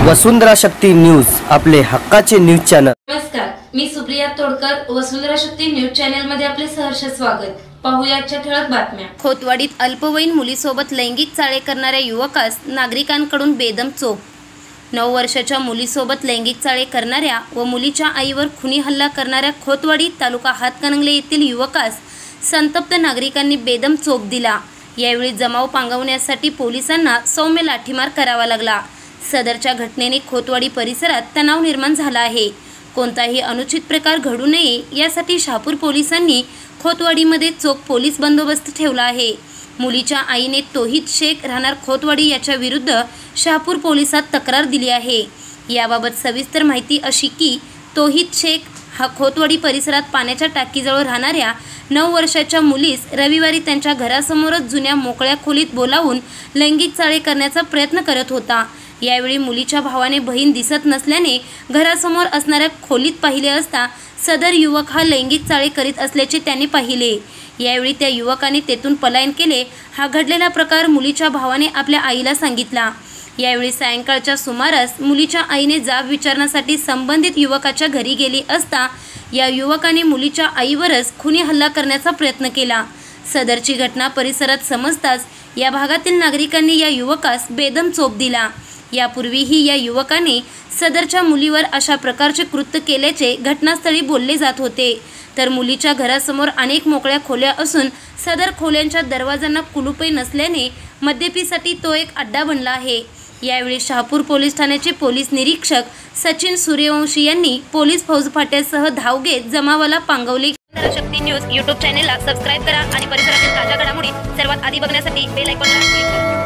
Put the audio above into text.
वसुंधरा शक्ती news, आपले हक्काचे news channel. नमस्कार, मी सुप्रिया तोडकर, वसुंधरा शक्ती न्यूज चॅनल मध्ये आपले सहर्ष स्वागत। पाहूया आजच्या ठळक बातम्या। खोतवाडीत अल्पवयीन मुलीसोबत लैंगिक चाळे करणाऱ्या युवकास नागरिकांकडून बेदम चोप। 9 वर्षाच्या मुलीसोबत लैंगिक चाळे करणाऱ्या व मुलीच्या आईवर खुनी हल्ला करणाऱ्या खोतवाडी तालुका हातकणंगले येथील युवकास संतप्त नागरिकांनी बेदम चोप दिला। यावेळी जमाव पांगवण्यासाठी पोलिसांना सौम्य लाठीमार करावा लागला। सदरच्या घटनेने खोतवाडी परिसरात तणाव निर्माण झाला आहे। कोणताही अनुचित प्रकार घडू नये यासाठी शहापूर पोलिसांनी खोतवाडीमध्ये चोख पोलीस बंदोबस्त ठेवला आहे। मुलीच्या आईने तोहीद शेख राहणार खोतवाडी याच्या विरुद्ध शहापूर पोलिसात तक्रार दिली आहे। याबाबत सविस्तर माहिती अशी की तोहीद शेख हा खोतवाडी परिसरात पाण्याच्या टाकीजवळ राहणाऱ्या 9 वर्षाच्या मुलीस रविवारी त्यांच्या घरासमोरच जुन्या मोकळ्या खोलीत बोलावून लैंगिक चाळे करण्याचा प्रयत्न करत होता। यावेळी मुलीच्या भावाने बहीण दिसत नसल्याने घरासमोर असणाऱ्या खोलीत पाहिले असता सदर युवक हा लैंगिक चाळे करीत असल्याचे त्यांनी पाहिले। यावेळी त्या युवकाने तेथून पलायन केले। हा घडलेला प्रकार मुलीच्या भावाने आपल्या आईला सांगितला। यावेळी सायंकाळच्या सुमारास मुलीच्या आईने जाब विचारण्यासाठी संबंधित युवकाच्या घरी गेली असता या युवकाने मुलीच्या आईवरच खुनी हल्ला करण्याचा प्रयत्न केला। सदरची घटना परिसरात समजताच या भागातील नागरिकांनी या युवकास बेदम चोप दिला। यापूर्वीही या युवकाने सदरच्या मुलीवर अशा प्रकारचे कृत्य केल्याचे घटनास्थळी बोलले जात होते। तर मुलीच्या घरासमोर अनेक मोकळ्या खोल्या असून सदर खोल्यांच्या दरवाजांना कुलूपही नसल्याने मद्यपीसाठी तो एक अड्डा बनला आहे। यावेळी शहापूर पोलीस ठाण्याचे पोलीस निरीक्षक सचिन सूर्यवंशी यांनी पोलीस फौजफाट्यासह धाव घेत जमावाला पांगवले। शक्ती न्यूज यूट्यूब चॅनेलला सबस्क्राईब करा आणि परिसरातील ताज्या घडामोडी सर्वात आधी बघण्यासाठी बेल आयकॉनला क्लिक करा।